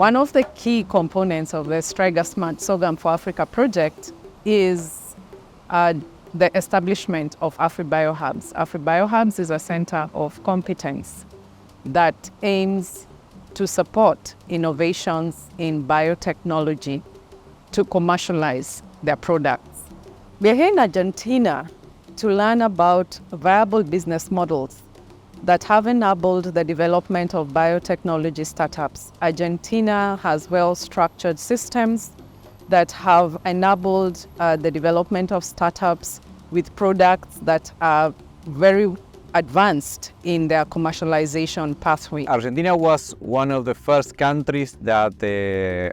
One of the key components of the Striga Smart Sorghum for Africa project is the establishment of AfriBioHubs. AfriBioHubs is a center of competence that aims to support innovations in biotechnology to commercialize their products. We're here in Argentina to learn about viable business models that have enabled the development of biotechnology startups. Argentina has well-structured systems that have enabled the development of startups with products that are very advanced in their commercialization pathway. Argentina was one of the first countries that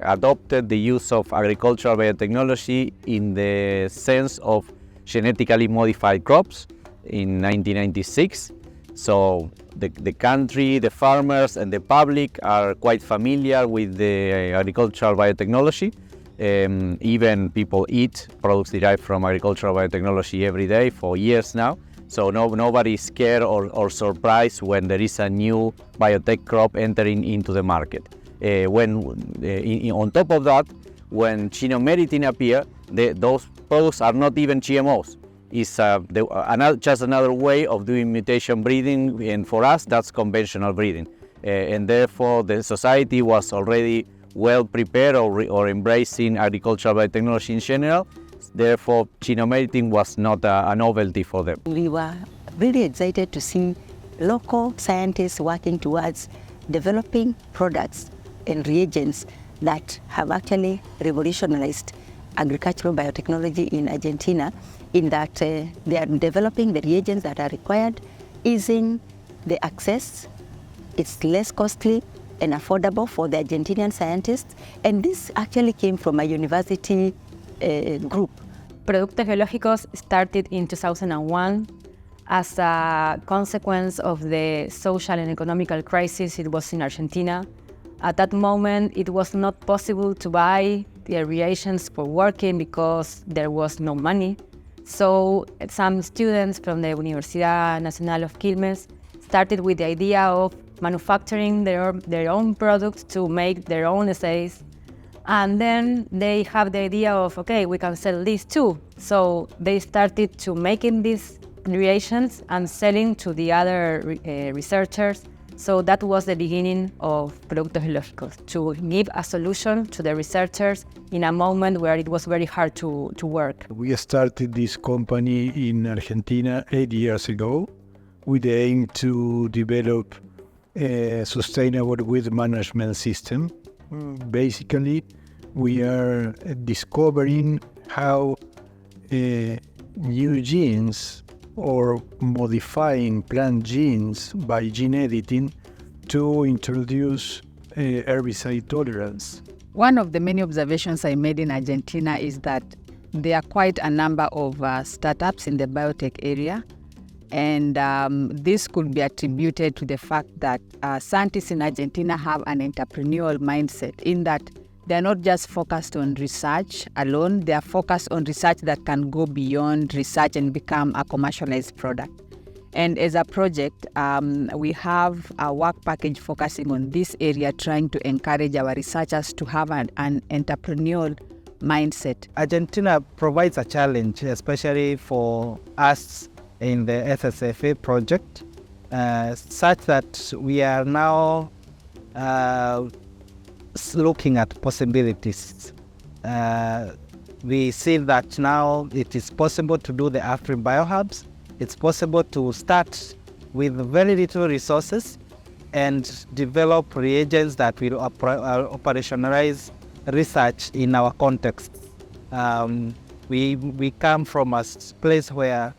adopted the use of agricultural biotechnology in the sense of genetically modified crops in 1996. So the country, the farmers and the public are quite familiar with the agricultural biotechnology. Even people eat products derived from agricultural biotechnology every day for years now. So nobody is scared or surprised when there is a new biotech crop entering into the market. On top of that, when genomeritin appear, those products are not even GMOs. It's just another way of doing mutation breeding, and for us that's conventional breeding. And therefore the society was already well prepared or embracing agricultural biotechnology in general. Therefore genomeritin was not a novelty for them. We were really excited to see local scientists working towards developing products and reagents that have actually revolutionized agricultural biotechnology in Argentina, in that they are developing the reagents that are required, easing the access. It's less costly and affordable for the Argentinian scientists, and this actually came from a university group. Productos Biológicos started in 2001 as a consequence of the social and economical crisis it was in Argentina. At that moment, it was not possible to buy the reagents for working because there was no money. So some students from the Universidad Nacional of Quilmes started with the idea of manufacturing their own products to make their own assays. And then they have the idea of, okay, we can sell this too. So they started to making these reagents and selling to the other researchers. So that was the beginning of Productos Biológicos, to give a solution to the researchers in a moment where it was very hard to work. We started this company in Argentina 8 years ago with the aim to develop a sustainable weed management system. Basically, we are discovering how new genes or modifying plant genes by gene editing to introduce herbicide tolerance. One of the many observations I made in Argentina is that there are quite a number of startups in the biotech area, and this could be attributed to the fact that scientists in Argentina have an entrepreneurial mindset, in that they're not just focused on research alone, they are focused on research that can go beyond research and become a commercialized product. And as a project, we have a work package focusing on this area, trying to encourage our researchers to have an entrepreneurial mindset. Argentina provides a challenge, especially for us in the SSFA project, such that we are now looking at possibilities. We see that now it is possible to do the AfriBioHubs. It's possible to start with very little resources and develop reagents that will operationalize research in our context. We come from a place where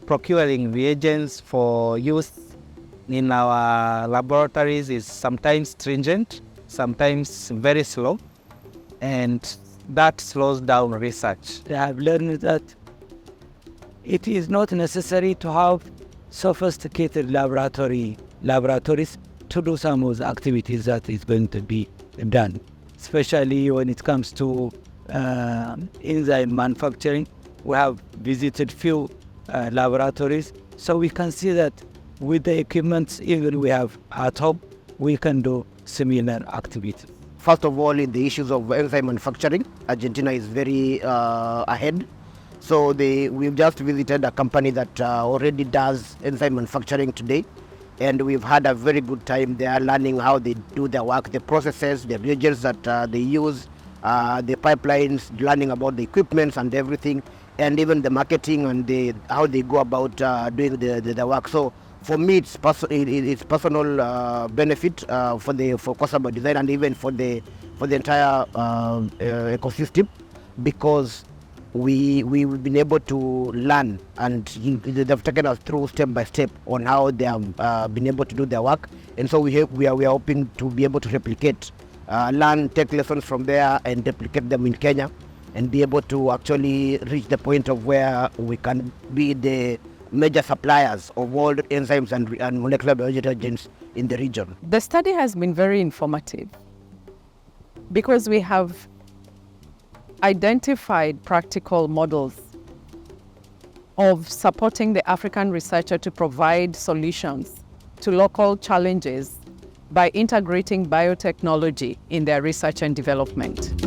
procuring reagents for use in our laboratories is sometimes stringent, sometimes very slow, and that slows down research. I have learned that it is not necessary to have sophisticated laboratories to do some of the activities that is going to be done, especially when it comes to enzyme manufacturing. We have visited few laboratories, so we can see that with the equipment even we have at home, we can do similar activities. first of all, in the issues of enzyme manufacturing, Argentina is very ahead. So we've just visited a company that already does enzyme manufacturing today, and we've had a very good time there, learning how they do their work, the processes, the reagents that they use, the pipelines, learning about the equipments and everything, and even the marketing and how they go about doing the work. So for me, it's personal benefit for customer design and even for the entire ecosystem, because we've been able to learn, and they've taken us through step by step on how they have been able to do their work, and so we are hoping to be able to replicate, learn, take lessons from there, and replicate them in Kenya, and be able to actually reach the point of where we can be the major suppliers of all the enzymes and molecular biology agents in the region. The study has been very informative because we have identified practical models of supporting the African researcher to provide solutions to local challenges by integrating biotechnology in their research and development.